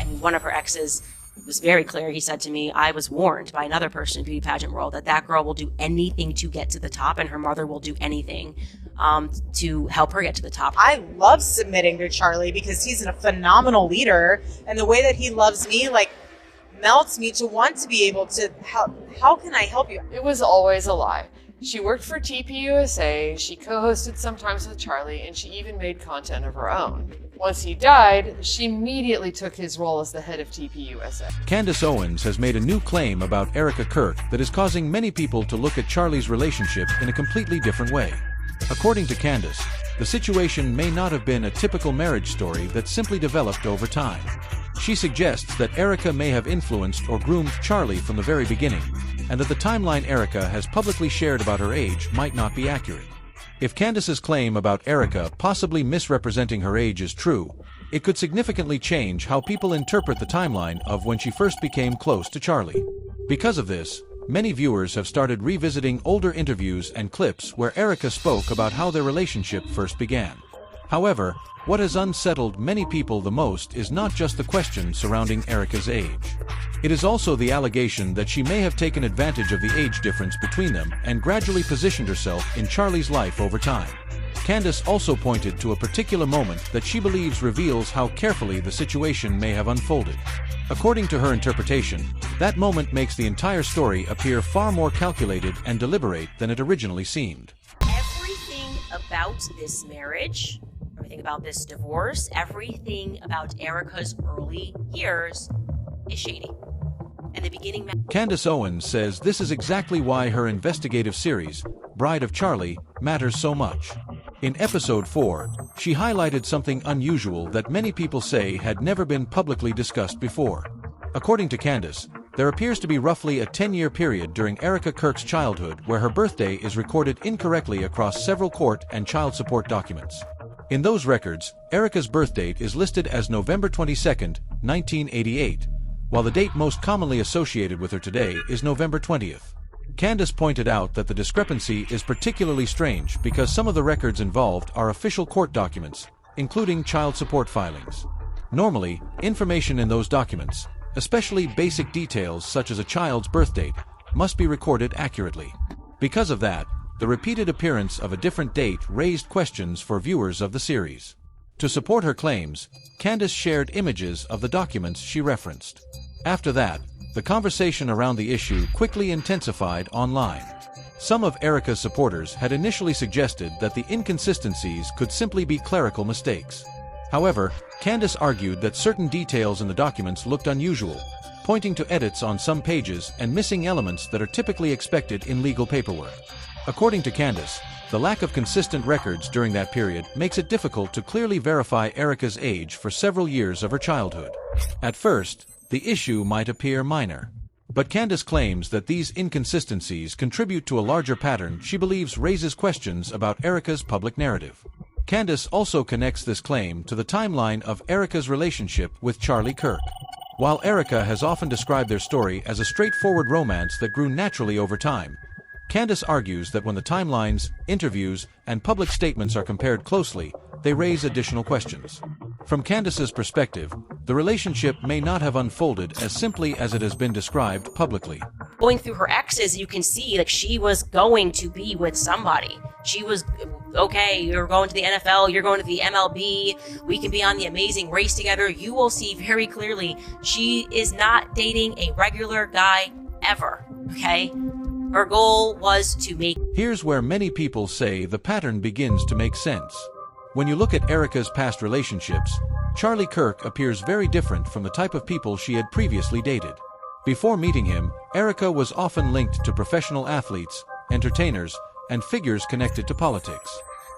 And one of her exes was very clear. He said to me, I was warned by another person in the beauty pageant world that girl will do anything to get to the top, and her mother will do anything to help her get to the top. I love submitting to Charlie because he's a phenomenal leader, and the way that he loves me, like, melts me to want to be able to help. How can I help you? It was always a lie. She worked for TPUSA, she co-hosted sometimes with Charlie, and she even made content of her own. Once he died, she immediately took his role as the head of TPUSA. Candace Owens has made a new claim about Erika Kirk that is causing many people to look at Charlie's relationship in a completely different way. According to Candace, the situation may not have been a typical marriage story that simply developed over time. She suggests that Erika may have influenced or groomed Charlie from the very beginning, and that the timeline Erika has publicly shared about her age might not be accurate. If Candace's claim about Erika possibly misrepresenting her age is true, it could significantly change how people interpret the timeline of when she first became close to Charlie. Because of this, many viewers have started revisiting older interviews and clips where Erika spoke about how their relationship first began. However, what has unsettled many people the most is not just the question surrounding Erika's age. It is also the allegation that she may have taken advantage of the age difference between them and gradually positioned herself in Charlie's life over time. Candace also pointed to a particular moment that she believes reveals how carefully the situation may have unfolded. According to her interpretation, that moment makes the entire story appear far more calculated and deliberate than it originally seemed. Everything about this marriage, everything about this divorce, everything about Erika's early years is shady. And the beginning... Candace Owens says this is exactly why her investigative series, Bride of Charlie, matters so much. In episode 4, she highlighted something unusual that many people say had never been publicly discussed before. According to Candace, there appears to be roughly a 10-year period during Erika Kirk's childhood where her birthday is recorded incorrectly across several court and child support documents. In those records, Erika's birth date is listed as November 22, 1988, while the date most commonly associated with her today is November 20th. Candace pointed out that the discrepancy is particularly strange because some of the records involved are official court documents, including child support filings. Normally, information in those documents, especially basic details such as a child's birth date, must be recorded accurately. Because of that, the repeated appearance of a different date raised questions for viewers of the series. To support her claims, Candace shared images of the documents she referenced. After that, the conversation around the issue quickly intensified online. Some of Erika's supporters had initially suggested that the inconsistencies could simply be clerical mistakes. However, Candace argued that certain details in the documents looked unusual, pointing to edits on some pages and missing elements that are typically expected in legal paperwork. According to Candace, the lack of consistent records during that period makes it difficult to clearly verify Erika's age for several years of her childhood. At first, the issue might appear minor, but Candace claims that these inconsistencies contribute to a larger pattern she believes raises questions about Erika's public narrative. Candace also connects this claim to the timeline of Erika's relationship with Charlie Kirk. While Erika has often described their story as a straightforward romance that grew naturally over time, Candace argues that when the timelines, interviews, and public statements are compared closely, they raise additional questions. From Candace's perspective, the relationship may not have unfolded as simply as it has been described publicly. Going through her exes, you can see like she was going to be with somebody. She was, okay, you're going to the NFL, you're going to the MLB, we can be on The Amazing Race together. You will see very clearly she is not dating a regular guy ever, okay? Her goal was to make... Here's where many people say the pattern begins to make sense. When you look at Erika's past relationships, Charlie Kirk appears very different from the type of people she had previously dated. Before meeting him, Erika was often linked to professional athletes, entertainers, and figures connected to politics.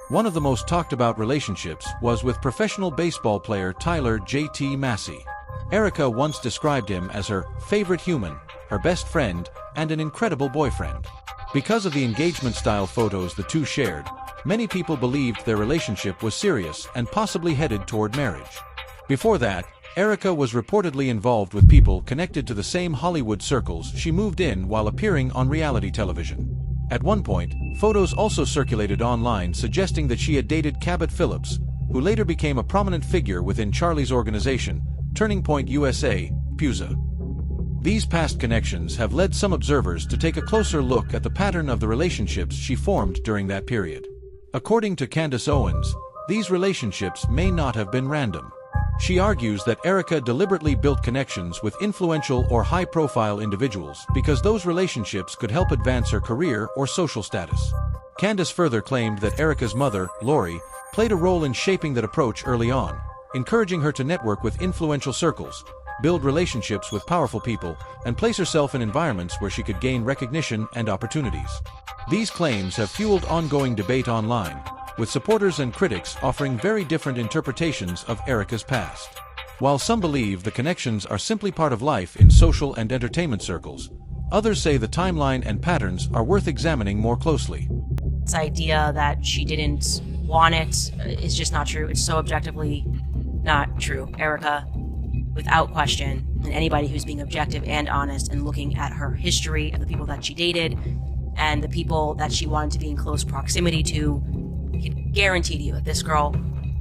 One of the most talked about relationships was with professional baseball player Tyler J.T. Massey. Erika once described him as her favorite human, her best friend, and an incredible boyfriend. Because of the engagement-style photos the two shared, many people believed their relationship was serious and possibly headed toward marriage. Before that, Erika was reportedly involved with people connected to the same Hollywood circles she moved in while appearing on reality television. At one point, photos also circulated online suggesting that she had dated Cabot Phillips, who later became a prominent figure within Charlie's organization, Turning Point USA, TPUSA. These past connections have led some observers to take a closer look at the pattern of the relationships she formed during that period. According to Candace Owens, these relationships may not have been random. She argues that Erika deliberately built connections with influential or high-profile individuals because those relationships could help advance her career or social status. Candace further claimed that Erika's mother, Lori, played a role in shaping that approach early on, encouraging her to network with influential circles, build relationships with powerful people, and place herself in environments where she could gain recognition and opportunities. These claims have fueled ongoing debate online, with supporters and critics offering very different interpretations of Erika's past. While some believe the connections are simply part of life in social and entertainment circles, others say the timeline and patterns are worth examining more closely. This idea that she didn't want it is just not true. It's so objectively not true. Erika, without question, and anybody who's being objective and honest and looking at her history of the people that she dated and the people that she wanted to be in close proximity to, I can guarantee to you that this girl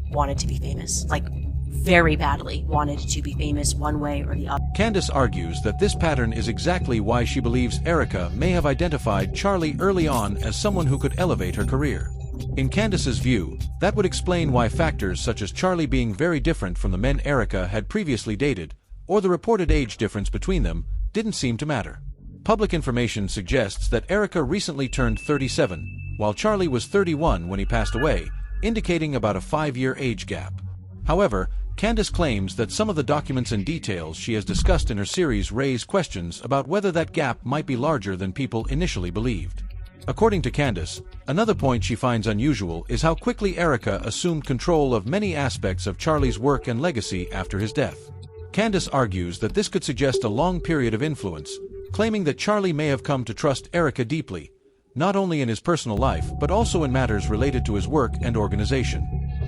wanted to be famous. Like, very badly wanted to be famous one way or the other. Candace argues that this pattern is exactly why she believes Erika may have identified Charlie early on as someone who could elevate her career. In Candace's view, that would explain why factors such as Charlie being very different from the men Erika had previously dated, or the reported age difference between them, didn't seem to matter. Public information suggests that Erika recently turned 37, while Charlie was 31 when he passed away, indicating about a 5-year age gap. However, Candace claims that some of the documents and details she has discussed in her series raise questions about whether that gap might be larger than people initially believed. According to Candace, another point she finds unusual is how quickly Erika assumed control of many aspects of Charlie's work and legacy after his death. Candace argues that this could suggest a long period of influence, claiming that Charlie may have come to trust Erika deeply, not only in his personal life but also in matters related to his work and organization.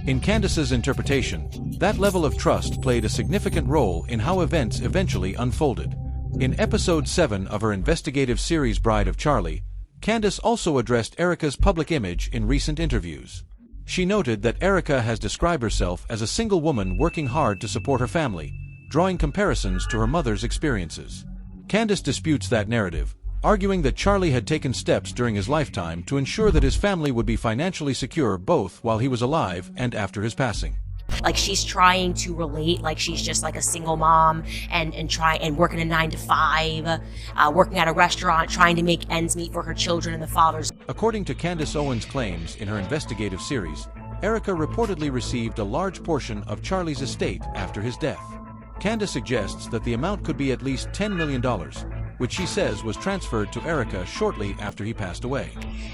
In Candace's interpretation, that level of trust played a significant role in how events eventually unfolded. In episode 7 of her investigative series Bride of Charlie, Candace also addressed Erika's public image in recent interviews. She noted that Erika has described herself as a single woman working hard to support her family, drawing comparisons to her mother's experiences. Candace disputes that narrative, arguing that Charlie had taken steps during his lifetime to ensure that his family would be financially secure both while he was alive and after his passing. Like, she's trying to relate like she's just like a single mom and working a 9 to 5, working at a restaurant, trying to make ends meet for her children and the fathers. According to Candace Owens' claims in her investigative series, Erika reportedly received a large portion of Charlie's estate after his death. Candace suggests that the amount could be at least $10 million, which she says was transferred to Erika shortly after he passed away.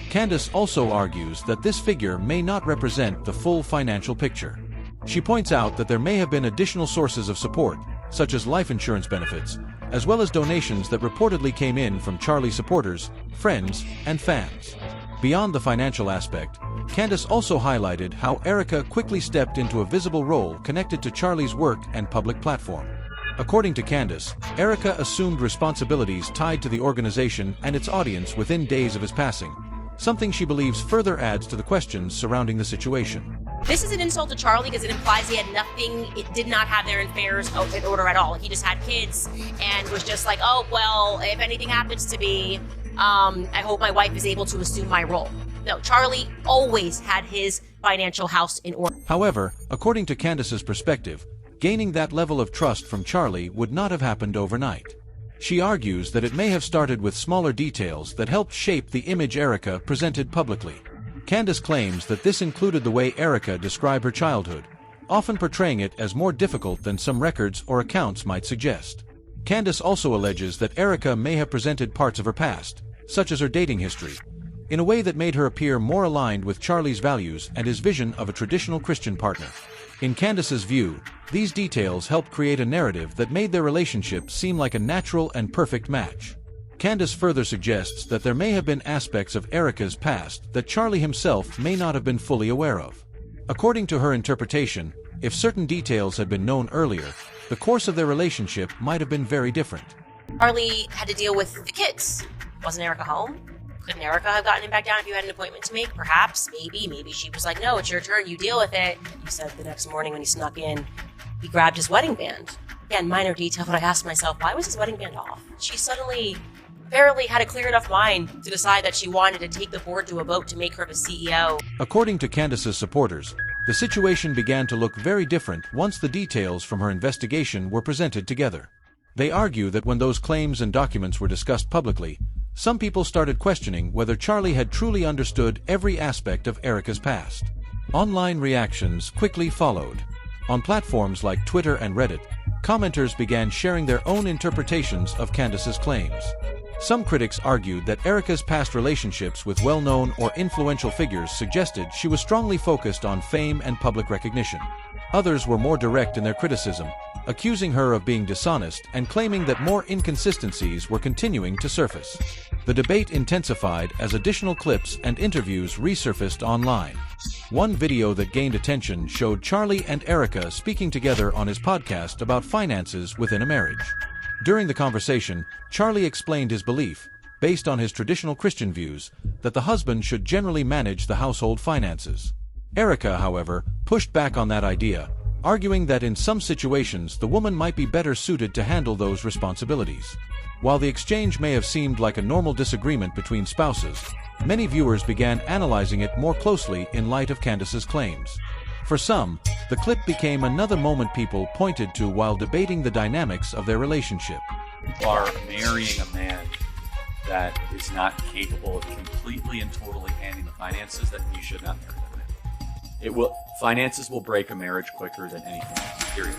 Candace also argues that this figure may not represent the full financial picture. She points out that there may have been additional sources of support, such as life insurance benefits, as well as donations that reportedly came in from Charlie supporters, friends, and fans. Beyond the financial aspect, Candace also highlighted how Erika quickly stepped into a visible role connected to Charlie's work and public platform. According to Candace, Erika assumed responsibilities tied to the organization and its audience within days of his passing, something she believes further adds to the questions surrounding the situation. This is an insult to Charlie because it implies he had nothing, it did not have their affairs in order at all. He just had kids and was just like, oh, well, if anything happens to me, I hope my wife is able to assume my role. No, Charlie always had his financial house in order. However, according to Candace's perspective, gaining that level of trust from Charlie would not have happened overnight. She argues that it may have started with smaller details that helped shape the image Erika presented publicly. Candace claims that this included the way Erika described her childhood, often portraying it as more difficult than some records or accounts might suggest. Candace also alleges that Erika may have presented parts of her past, such as her dating history, in a way that made her appear more aligned with Charlie's values and his vision of a traditional Christian partner. In Candace's view, these details helped create a narrative that made their relationship seem like a natural and perfect match. Candace further suggests that there may have been aspects of Erika's past that Charlie himself may not have been fully aware of. According to her interpretation, if certain details had been known earlier, the course of their relationship might have been very different. Charlie had to deal with the kids. Wasn't Erika home? Couldn't Erika have gotten him back down if you had an appointment to make? Perhaps, maybe she was like, no, it's your turn, you deal with it. He said the next morning when he snuck in, he grabbed his wedding band. again, minor detail, but I asked myself, why was his wedding band off? She suddenly apparently had a clear enough mind to decide that she wanted to take the board to a vote to make her the CEO. According to Candace's supporters, the situation began to look very different once the details from her investigation were presented together. They argue that when those claims and documents were discussed publicly, some people started questioning whether Charlie had truly understood every aspect of Erika's past. Online reactions quickly followed. On platforms like Twitter and Reddit, commenters began sharing their own interpretations of Candace's claims. Some critics argued that Erika's past relationships with well-known or influential figures suggested she was strongly focused on fame and public recognition. Others were more direct in their criticism, accusing her of being dishonest and claiming that more inconsistencies were continuing to surface. The debate intensified as additional clips and interviews resurfaced online. One video that gained attention showed Charlie and Erika speaking together on his podcast about finances within a marriage. During the conversation, Charlie explained his belief, based on his traditional Christian views, that the husband should generally manage the household finances. Erika, however, pushed back on that idea, arguing that in some situations the woman might be better suited to handle those responsibilities. While the exchange may have seemed like a normal disagreement between spouses, many viewers began analyzing it more closely in light of Candace's claims. For some, the clip became another moment people pointed to while debating the dynamics of their relationship. You are marrying a man that is not capable of completely and totally handling the finances, that you should not marry that man. Finances will break a marriage quicker than anything else, period.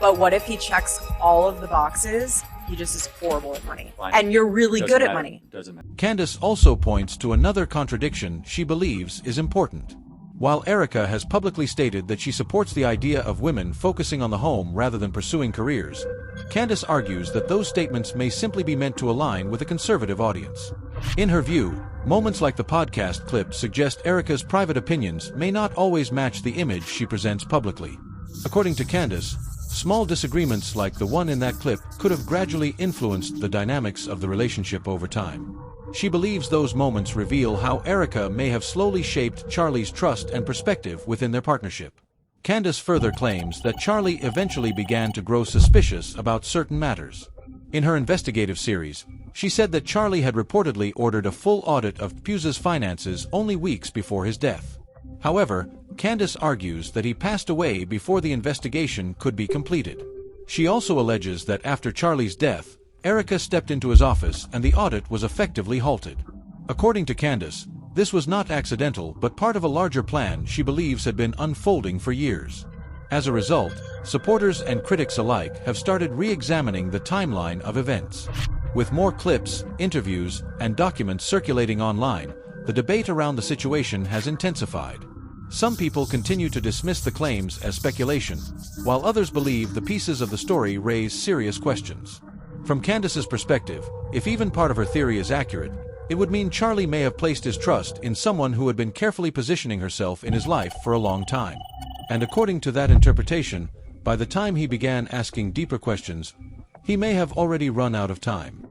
But what if he checks all of the boxes? He just is horrible at money. Fine. And you're really Doesn't good at matter. money. Doesn't matter. Candace also points to another contradiction she believes is important. While Erika has publicly stated that she supports the idea of women focusing on the home rather than pursuing careers, Candace argues that those statements may simply be meant to align with a conservative audience. In her view, moments like the podcast clip suggest Erika's private opinions may not always match the image she presents publicly. According to Candace, small disagreements like the one in that clip could have gradually influenced the dynamics of the relationship over time. She believes those moments reveal how Erika may have slowly shaped Charlie's trust and perspective within their partnership. Candace further claims that Charlie eventually began to grow suspicious about certain matters. In her investigative series, she said that Charlie had reportedly ordered a full audit of TPUSA's finances only weeks before his death. However, Candace argues that he passed away before the investigation could be completed. She also alleges that after Charlie's death, Erika stepped into his office and the audit was effectively halted. According to Candace, this was not accidental but part of a larger plan she believes had been unfolding for years. As a result, supporters and critics alike have started re-examining the timeline of events. With more clips, interviews, and documents circulating online, the debate around the situation has intensified. Some people continue to dismiss the claims as speculation, while others believe the pieces of the story raise serious questions. From Candace's perspective, if even part of her theory is accurate, it would mean Charlie may have placed his trust in someone who had been carefully positioning herself in his life for a long time. And according to that interpretation, by the time he began asking deeper questions, he may have already run out of time.